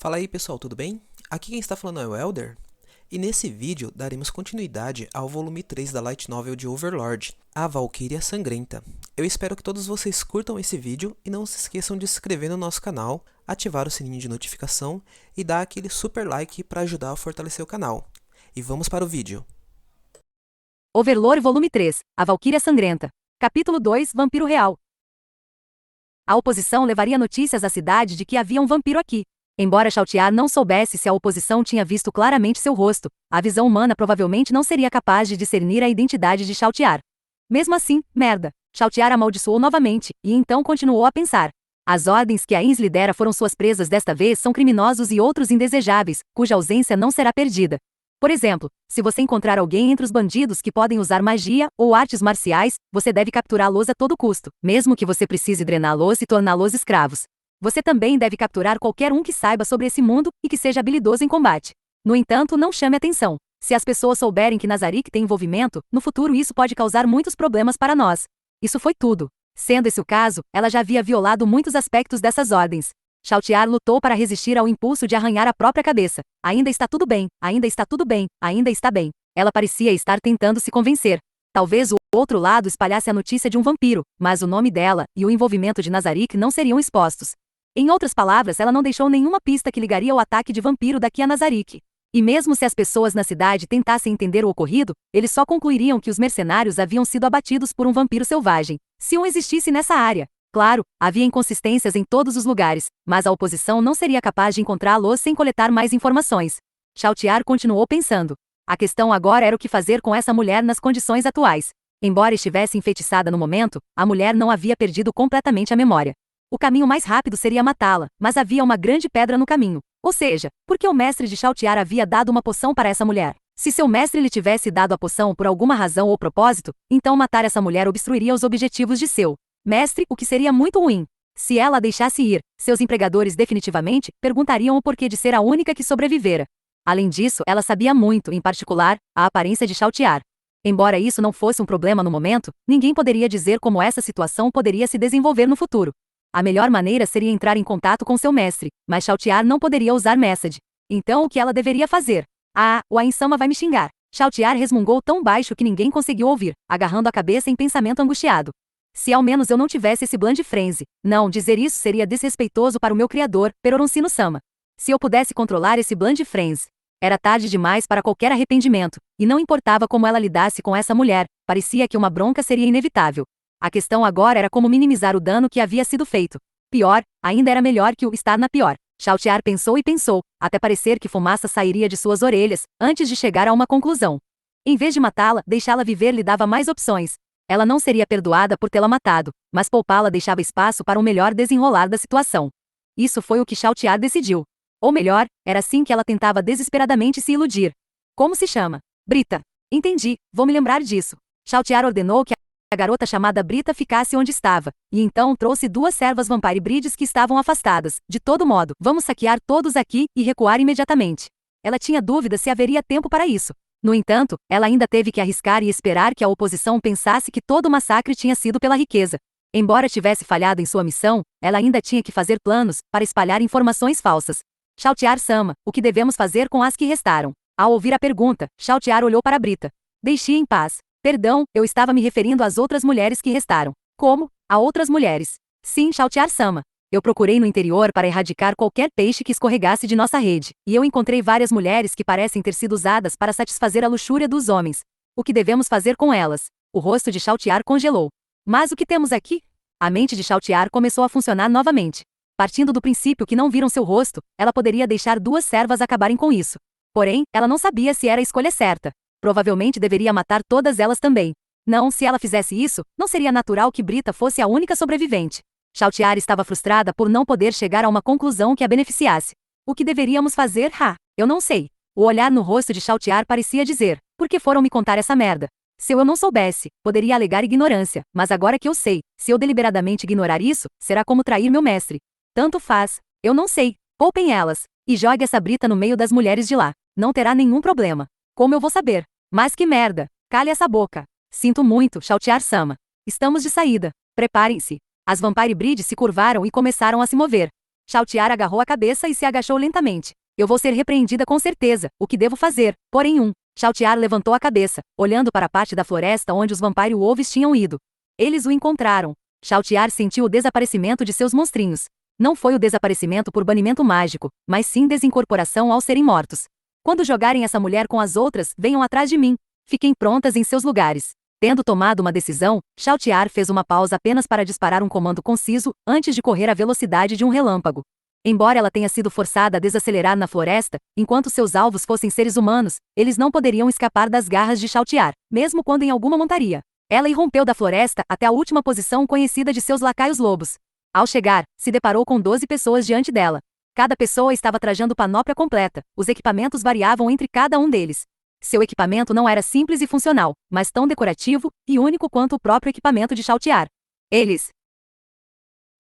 Fala aí pessoal, tudo bem? Aqui quem está falando é o Elder, e nesse vídeo daremos continuidade ao volume 3 da Light Novel de Overlord, A Valquíria Sangrenta. Eu espero que todos vocês curtam esse vídeo e não se esqueçam de se inscrever no nosso canal, ativar o sininho de notificação e dar aquele super like para ajudar a fortalecer o canal. E vamos para o vídeo. Overlord Volume 3, A Valquíria Sangrenta. Capítulo 2, Vampiro Real. A oposição levaria notícias à cidade de que havia um vampiro aqui. Embora Chautiar não soubesse se a oposição tinha visto claramente seu rosto, a visão humana provavelmente não seria capaz de discernir a identidade de Chautiar. Mesmo assim, merda. Chautiar amaldiçoou novamente, e então continuou a pensar. As ordens que a Ainsley dera foram suas presas desta vez são criminosos e outros indesejáveis, cuja ausência não será perdida. Por exemplo, se você encontrar alguém entre os bandidos que podem usar magia ou artes marciais, você deve capturá-los a todo custo, mesmo que você precise drená-los e torná-los escravos. Você também deve capturar qualquer um que saiba sobre esse mundo e que seja habilidoso em combate. No entanto, não chame atenção. Se as pessoas souberem que Nazarick tem envolvimento, no futuro isso pode causar muitos problemas para nós. Isso foi tudo. Sendo esse o caso, ela já havia violado muitos aspectos dessas ordens. Chautiar lutou para resistir ao impulso de arranhar a própria cabeça. Ainda está tudo bem, ainda está tudo bem, ainda está bem. Ela parecia estar tentando se convencer. Talvez o outro lado espalhasse a notícia de um vampiro, mas o nome dela e o envolvimento de Nazarick não seriam expostos. Em outras palavras, ela não deixou nenhuma pista que ligaria o ataque de vampiro daqui a Nazarick. E mesmo se as pessoas na cidade tentassem entender o ocorrido, eles só concluiriam que os mercenários haviam sido abatidos por um vampiro selvagem, se um existisse nessa área. Claro, havia inconsistências em todos os lugares, mas a oposição não seria capaz de encontrá-los sem coletar mais informações. Chautiar continuou pensando. A questão agora era o que fazer com essa mulher nas condições atuais. Embora estivesse enfeitiçada no momento, a mulher não havia perdido completamente a memória. O caminho mais rápido seria matá-la, mas havia uma grande pedra no caminho. Ou seja, por que o mestre de Chautiar havia dado uma poção para essa mulher? Se seu mestre lhe tivesse dado a poção por alguma razão ou propósito, então matar essa mulher obstruiria os objetivos de seu mestre, o que seria muito ruim. Se ela a deixasse ir, seus empregadores definitivamente perguntariam o porquê de ser a única que sobrevivera. Além disso, ela sabia muito, em particular, a aparência de Chautiar. Embora isso não fosse um problema no momento, ninguém poderia dizer como essa situação poderia se desenvolver no futuro. A melhor maneira seria entrar em contato com seu mestre, mas Chautiar não poderia usar Message. Então o que ela deveria fazer? O Ainsama vai me xingar. Chautiar resmungou tão baixo que ninguém conseguiu ouvir, agarrando a cabeça em pensamento angustiado. Se ao menos eu não tivesse esse Blind Frenzy. Não, dizer isso seria desrespeitoso para o meu criador, Peroroncino-sama. Se eu pudesse controlar esse Blind Frenzy. Era tarde demais para qualquer arrependimento, e não importava como ela lidasse com essa mulher, parecia que uma bronca seria inevitável. A questão agora era como minimizar o dano que havia sido feito. Pior, ainda era melhor que o estar na pior. Chautiar pensou e pensou, até parecer que fumaça sairia de suas orelhas, antes de chegar a uma conclusão. Em vez de matá-la, deixá-la viver lhe dava mais opções. Ela não seria perdoada por tê-la matado, mas poupá-la deixava espaço para um melhor desenrolar da situação. Isso foi o que Chautiar decidiu. Ou melhor, era assim que ela tentava desesperadamente se iludir. Como se chama? Brita. Entendi, vou me lembrar disso. Chautiar ordenou que a garota chamada Brita ficasse onde estava, e então trouxe duas servas Vampire Brides que estavam afastadas. De todo modo, vamos saquear todos aqui e recuar imediatamente. Ela tinha dúvida se haveria tempo para isso. No entanto, ela ainda teve que arriscar e esperar que a oposição pensasse que todo o massacre tinha sido pela riqueza. Embora tivesse falhado em sua missão, ela ainda tinha que fazer planos para espalhar informações falsas. Chautiar-sama, o que devemos fazer com as que restaram? Ao ouvir a pergunta, Chautiar olhou para Brita. Deixe-a em paz. Perdão, eu estava me referindo às outras mulheres que restaram. Como? A outras mulheres? Sim, Chautiar-sama. Eu procurei no interior para erradicar qualquer peixe que escorregasse de nossa rede, e eu encontrei várias mulheres que parecem ter sido usadas para satisfazer a luxúria dos homens. O que devemos fazer com elas? O rosto de Chautiar congelou. Mas o que temos aqui? A mente de Chautiar começou a funcionar novamente. Partindo do princípio que não viram seu rosto, ela poderia deixar duas servas acabarem com isso. Porém, ela não sabia se era a escolha certa. Provavelmente deveria matar todas elas também. Não, se ela fizesse isso, não seria natural que Brita fosse a única sobrevivente. Chautiar estava frustrada por não poder chegar a uma conclusão que a beneficiasse. O que deveríamos fazer? Eu não sei. O olhar no rosto de Chautiar parecia dizer: por que foram me contar essa merda? Se eu não soubesse, poderia alegar ignorância, mas agora que eu sei, se eu deliberadamente ignorar isso, será como trair meu mestre. Tanto faz. Eu não sei. Poupem elas. E jogue essa Brita no meio das mulheres de lá. Não terá nenhum problema. Como eu vou saber? Mas que merda! Cale essa boca. Sinto muito, Chautiar-sama. Estamos de saída. Preparem-se. As Vampire Brides se curvaram e começaram a se mover. Chautiar agarrou a cabeça e se agachou lentamente. Eu vou ser repreendida com certeza. O que devo fazer? Porém, Chautiar levantou a cabeça, olhando para a parte da floresta onde os Vampire Wolves tinham ido. Eles o encontraram. Chautiar sentiu o desaparecimento de seus monstrinhos. Não foi o desaparecimento por banimento mágico, mas sim desincorporação ao serem mortos. Quando jogarem essa mulher com as outras, venham atrás de mim. Fiquem prontas em seus lugares. Tendo tomado uma decisão, Chautiar fez uma pausa apenas para disparar um comando conciso, antes de correr à velocidade de um relâmpago. Embora ela tenha sido forçada a desacelerar na floresta, enquanto seus alvos fossem seres humanos, eles não poderiam escapar das garras de Chautiar, mesmo quando em alguma montaria. Ela irrompeu da floresta até a última posição conhecida de seus lacaios lobos. Ao chegar, se deparou com 12 pessoas diante dela. Cada pessoa estava trajando panóplia completa, os equipamentos variavam entre cada um deles. Seu equipamento não era simples e funcional, mas tão decorativo e único quanto o próprio equipamento de Chautiar. Eles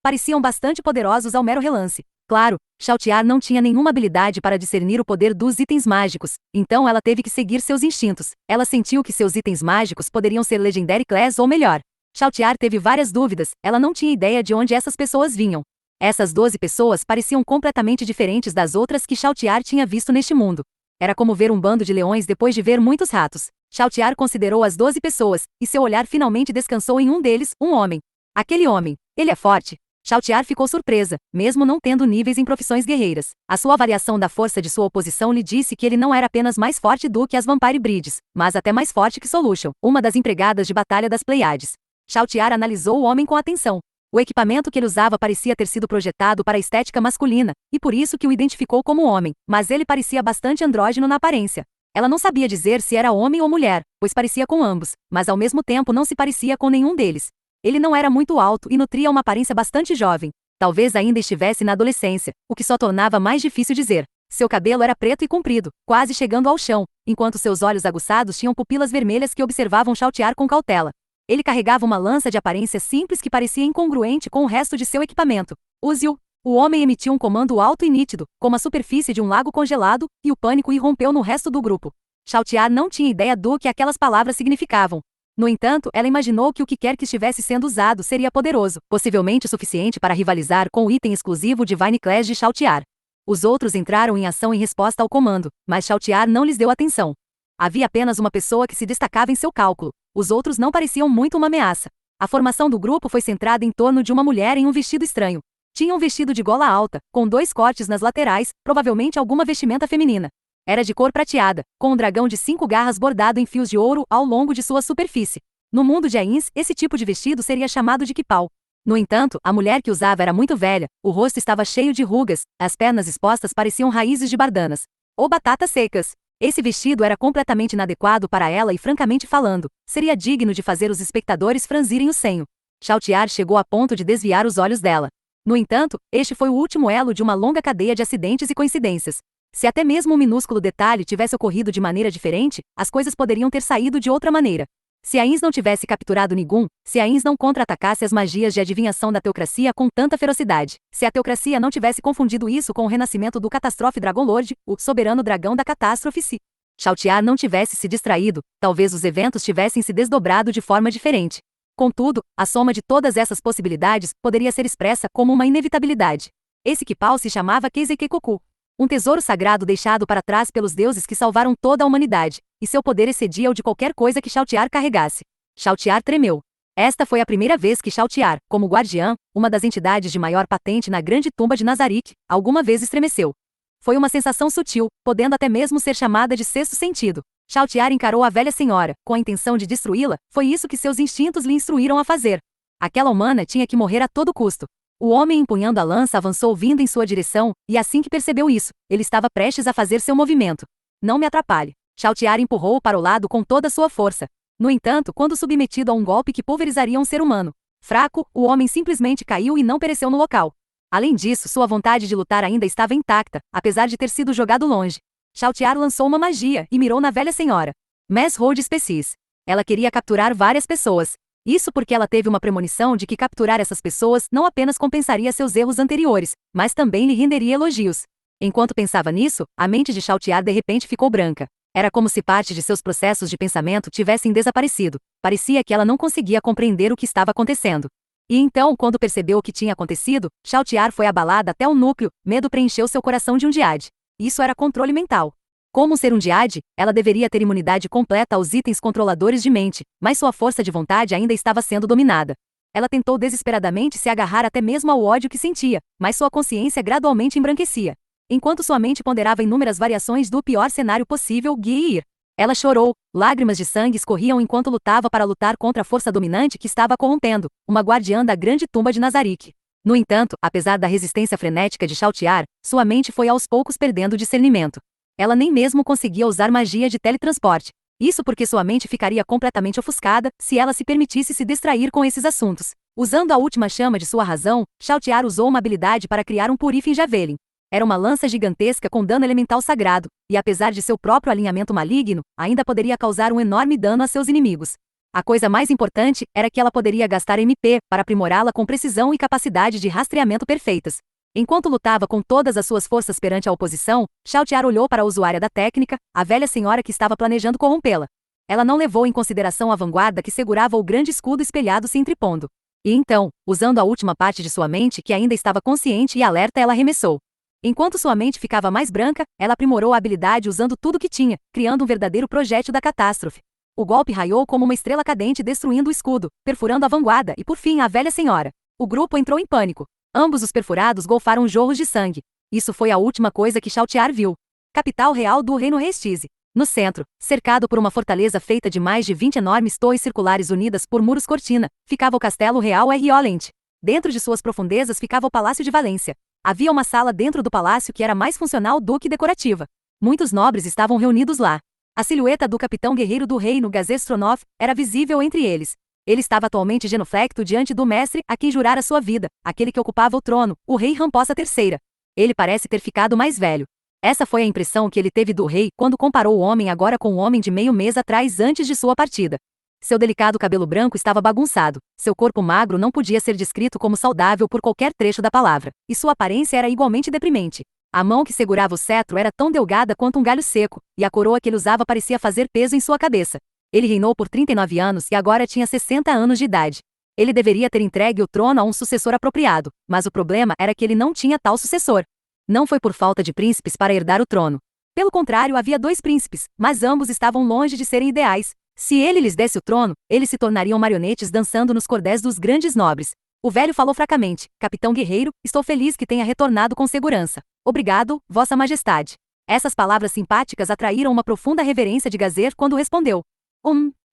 pareciam bastante poderosos ao mero relance. Claro, Chautiar não tinha nenhuma habilidade para discernir o poder dos itens mágicos, então ela teve que seguir seus instintos. Ela sentiu que seus itens mágicos poderiam ser Legendary Class ou melhor. Chautiar teve várias dúvidas, ela não tinha ideia de onde essas pessoas vinham. Essas 12 pessoas pareciam completamente diferentes das outras que Chautiar tinha visto neste mundo. Era como ver um bando de leões depois de ver muitos ratos. Chautiar considerou as 12 pessoas, e seu olhar finalmente descansou em um deles, um homem. Aquele homem, ele é forte. Chautiar ficou surpresa, mesmo não tendo níveis em profissões guerreiras. A sua avaliação da força de sua oposição lhe disse que ele não era apenas mais forte do que as Vampire Brides, mas até mais forte que Solution, uma das empregadas de batalha das Pleiades. Chautiar analisou o homem com atenção. O equipamento que ele usava parecia ter sido projetado para a estética masculina, e por isso que o identificou como homem, mas ele parecia bastante andrógeno na aparência. Ela não sabia dizer se era homem ou mulher, pois parecia com ambos, mas ao mesmo tempo não se parecia com nenhum deles. Ele não era muito alto e nutria uma aparência bastante jovem. Talvez ainda estivesse na adolescência, o que só tornava mais difícil dizer. Seu cabelo era preto e comprido, quase chegando ao chão, enquanto seus olhos aguçados tinham pupilas vermelhas que observavam Chautiar com cautela. Ele carregava uma lança de aparência simples que parecia incongruente com o resto de seu equipamento. Use-o! O homem emitiu um comando alto e nítido, como a superfície de um lago congelado, e o pânico irrompeu no resto do grupo. Chautiar não tinha ideia do que aquelas palavras significavam. No entanto, ela imaginou que o que quer que estivesse sendo usado seria poderoso, possivelmente suficiente para rivalizar com o item exclusivo Divine Class de Chautiar. Os outros entraram em ação em resposta ao comando, mas Chautiar não lhes deu atenção. Havia apenas uma pessoa que se destacava em seu cálculo. Os outros não pareciam muito uma ameaça. A formação do grupo foi centrada em torno de uma mulher em um vestido estranho. Tinha um vestido de gola alta, com 2 cortes nas laterais, provavelmente alguma vestimenta feminina. Era de cor prateada, com um dragão de 5 garras bordado em fios de ouro ao longo de sua superfície. No mundo de Ains, esse tipo de vestido seria chamado de kipau. No entanto, a mulher que usava era muito velha, o rosto estava cheio de rugas, as pernas expostas pareciam raízes de bardanas. Ou batatas secas. Esse vestido era completamente inadequado para ela e francamente falando, seria digno de fazer os espectadores franzirem o senho. Chautiar chegou a ponto de desviar os olhos dela. No entanto, este foi o último elo de uma longa cadeia de acidentes e coincidências. Se até mesmo um minúsculo detalhe tivesse ocorrido de maneira diferente, as coisas poderiam ter saído de outra maneira. Se Ains não tivesse capturado Nigun, se Ains não contra-atacasse as magias de adivinhação da teocracia com tanta ferocidade, se a teocracia não tivesse confundido isso com o renascimento do Catástrofe Dragolord, o soberano dragão da catástrofe, se Chautiar não tivesse se distraído, talvez os eventos tivessem se desdobrado de forma diferente. Contudo, a soma de todas essas possibilidades poderia ser expressa como uma inevitabilidade. Esse kipau se chamava Keizekekoku. Um tesouro sagrado deixado para trás pelos deuses que salvaram toda a humanidade, e seu poder excedia o de qualquer coisa que Chautiar carregasse. Chautiar tremeu. Esta foi a primeira vez que Chautiar, como guardiã, uma das entidades de maior patente na grande tumba de Nazarick, alguma vez estremeceu. Foi uma sensação sutil, podendo até mesmo ser chamada de sexto sentido. Chautiar encarou a velha senhora, com a intenção de destruí-la, foi isso que seus instintos lhe instruíram a fazer. Aquela humana tinha que morrer a todo custo. O homem empunhando a lança avançou vindo em sua direção, e assim que percebeu isso, ele estava prestes a fazer seu movimento. Não me atrapalhe. Chautiar empurrou-o para o lado com toda a sua força. No entanto, quando submetido a um golpe que pulverizaria um ser humano fraco, o homem simplesmente caiu e não pereceu no local. Além disso, sua vontade de lutar ainda estava intacta, apesar de ter sido jogado longe. Chautiar lançou uma magia e mirou na velha senhora. Mass Hold Species. Ela queria capturar várias pessoas. Isso porque ela teve uma premonição de que capturar essas pessoas não apenas compensaria seus erros anteriores, mas também lhe renderia elogios. Enquanto pensava nisso, a mente de Chautiar de repente ficou branca. Era como se parte de seus processos de pensamento tivessem desaparecido. Parecia que ela não conseguia compreender o que estava acontecendo. E então, quando percebeu o que tinha acontecido, Shaltiar foi abalada até o núcleo, medo preencheu seu coração de Undyad. Isso era controle mental. Como ser Undyad, ela deveria ter imunidade completa aos itens controladores de mente, mas sua força de vontade ainda estava sendo dominada. Ela tentou desesperadamente se agarrar até mesmo ao ódio que sentia, mas sua consciência gradualmente embranquecia. Enquanto sua mente ponderava inúmeras variações do pior cenário possível, Geir. Ela chorou, lágrimas de sangue escorriam enquanto lutava para lutar contra a força dominante que estava a corrompendo, uma guardiã da grande tumba de Nazarick. No entanto, apesar da resistência frenética de Shaltiar, sua mente foi aos poucos perdendo o discernimento. Ela nem mesmo conseguia usar magia de teletransporte. Isso porque sua mente ficaria completamente ofuscada se ela se permitisse se distrair com esses assuntos. Usando a última chama de sua razão, Shaltiar usou uma habilidade para criar um Purifim Javelin. Era uma lança gigantesca com dano elemental sagrado, e apesar de seu próprio alinhamento maligno, ainda poderia causar um enorme dano a seus inimigos. A coisa mais importante era que ela poderia gastar MP para aprimorá-la com precisão e capacidade de rastreamento perfeitas. Enquanto lutava com todas as suas forças perante a oposição, Shaltiar olhou para a usuária da técnica, a velha senhora que estava planejando corrompê-la. Ela não levou em consideração a vanguarda que segurava o grande escudo espelhado se entrepondo. E então, usando a última parte de sua mente que ainda estava consciente e alerta, ela arremessou. Enquanto sua mente ficava mais branca, ela aprimorou a habilidade usando tudo que tinha, criando um verdadeiro projétil da catástrofe. O golpe raiou como uma estrela cadente destruindo o escudo, perfurando a vanguarda e por fim a velha senhora. O grupo entrou em pânico. Ambos os perfurados golfaram jorros de sangue. Isso foi a última coisa que Shaltiar viu. Capital real do reino Restize. No centro, cercado por uma fortaleza feita de mais de 20 enormes torres circulares unidas por muros cortina, ficava o castelo real Riolent. Dentro de suas profundezas ficava o Palácio de Valência. Havia uma sala dentro do palácio que era mais funcional do que decorativa. Muitos nobres estavam reunidos lá. A silhueta do capitão guerreiro do reino Gazé Stronov era visível entre eles. Ele estava atualmente genuflecto diante do mestre a quem jurara sua vida, aquele que ocupava o trono, o rei Ramposa III. Ele parece ter ficado mais velho. Essa foi a impressão que ele teve do rei quando comparou o homem agora com o homem de meio mês atrás antes de sua partida. Seu delicado cabelo branco estava bagunçado, seu corpo magro não podia ser descrito como saudável por qualquer trecho da palavra, e sua aparência era igualmente deprimente. A mão que segurava o cetro era tão delgada quanto um galho seco, e a coroa que ele usava parecia fazer peso em sua cabeça. Ele reinou por 39 anos e agora tinha 60 anos de idade. Ele deveria ter entregue o trono a um sucessor apropriado, mas o problema era que ele não tinha tal sucessor. Não foi por falta de príncipes para herdar o trono. Pelo contrário, havia 2 príncipes, mas ambos estavam longe de serem ideais. Se ele lhes desse o trono, eles se tornariam marionetes dançando nos cordéis dos grandes nobres. O velho falou fracamente: Capitão Guerreiro, estou feliz que tenha retornado com segurança. Obrigado, Vossa Majestade. Essas palavras simpáticas atraíram uma profunda reverência de Gazer quando respondeu.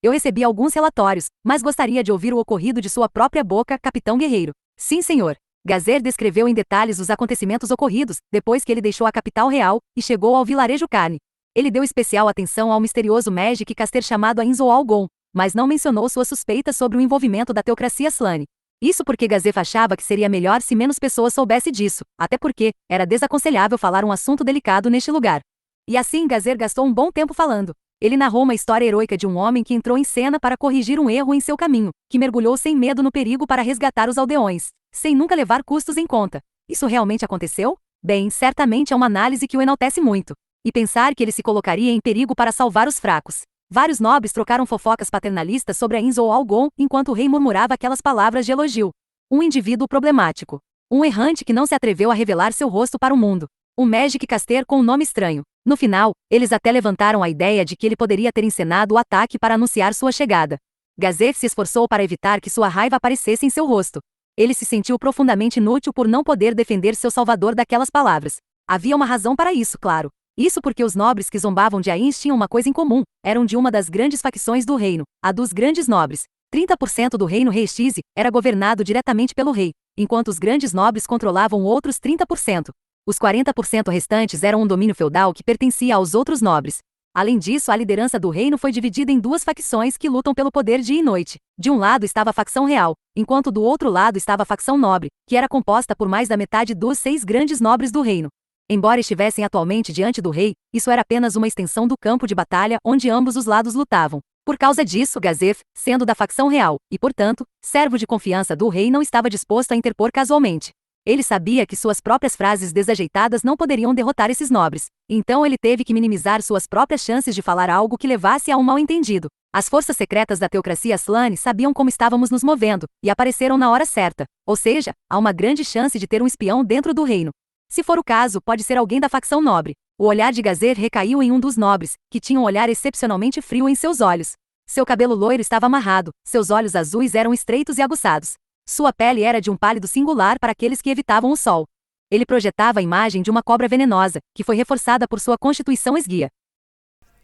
Eu recebi alguns relatórios, mas gostaria de ouvir o ocorrido de sua própria boca, Capitão Guerreiro. Sim, senhor. Gazer descreveu em detalhes os acontecimentos ocorridos, depois que ele deixou a capital real, e chegou ao vilarejo Carne. Ele deu especial atenção ao misterioso Magic Caster chamado Ainzo Algon, mas não mencionou suas suspeitas sobre o envolvimento da teocracia Slane. Isso porque Gazef achava que seria melhor se menos pessoas soubessem disso, até porque era desaconselhável falar um assunto delicado neste lugar. E assim Gazer gastou um bom tempo falando. Ele narrou uma história heroica de um homem que entrou em cena para corrigir um erro em seu caminho, que mergulhou sem medo no perigo para resgatar os aldeões, sem nunca levar custos em conta. Isso realmente aconteceu? Bem, certamente é uma análise que o enaltece muito. E pensar que ele se colocaria em perigo para salvar os fracos. Vários nobres trocaram fofocas paternalistas sobre a Ainzo Algon enquanto o rei murmurava aquelas palavras de elogio. Um indivíduo problemático. Um errante que não se atreveu a revelar seu rosto para o mundo. Um Magic Caster com um nome estranho. No final, eles até levantaram a ideia de que ele poderia ter encenado o ataque para anunciar sua chegada. Gazef se esforçou para evitar que sua raiva aparecesse em seu rosto. Ele se sentiu profundamente inútil por não poder defender seu salvador daquelas palavras. Havia uma razão para isso, claro. Isso porque os nobres que zombavam de Ains tinham uma coisa em comum, eram de uma das grandes facções do reino, a dos grandes nobres. 30% do reino Restize era governado diretamente pelo rei, enquanto os grandes nobres controlavam outros 30%. Os 40% restantes eram um domínio feudal que pertencia aos outros nobres. Além disso, a liderança do reino foi dividida em 2 facções que lutam pelo poder dia e noite. De um lado estava a facção real, enquanto do outro lado estava a facção nobre, que era composta por mais da metade dos 6 grandes nobres do reino. Embora estivessem atualmente diante do rei, isso era apenas uma extensão do campo de batalha onde ambos os lados lutavam. Por causa disso, Gazef, sendo da facção real, e portanto, servo de confiança do rei, não estava disposto a interpor casualmente. Ele sabia que suas próprias frases desajeitadas não poderiam derrotar esses nobres. Então ele teve que minimizar suas próprias chances de falar algo que levasse a um mal-entendido. As forças secretas da teocracia Aslane sabiam como estávamos nos movendo, e apareceram na hora certa. Ou seja, há uma grande chance de ter um espião dentro do reino. Se for o caso, pode ser alguém da facção nobre. O olhar de Gazer recaiu em um dos nobres, que tinha um olhar excepcionalmente frio em seus olhos. Seu cabelo loiro estava amarrado, seus olhos azuis eram estreitos e aguçados. Sua pele era de um pálido singular para aqueles que evitavam o sol. Ele projetava a imagem de uma cobra venenosa, que foi reforçada por sua constituição esguia.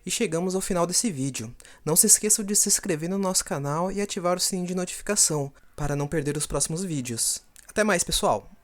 E chegamos ao final desse vídeo. Não se esqueçam de se inscrever no nosso canal e ativar o sininho de notificação, para não perder os próximos vídeos. Até mais, pessoal!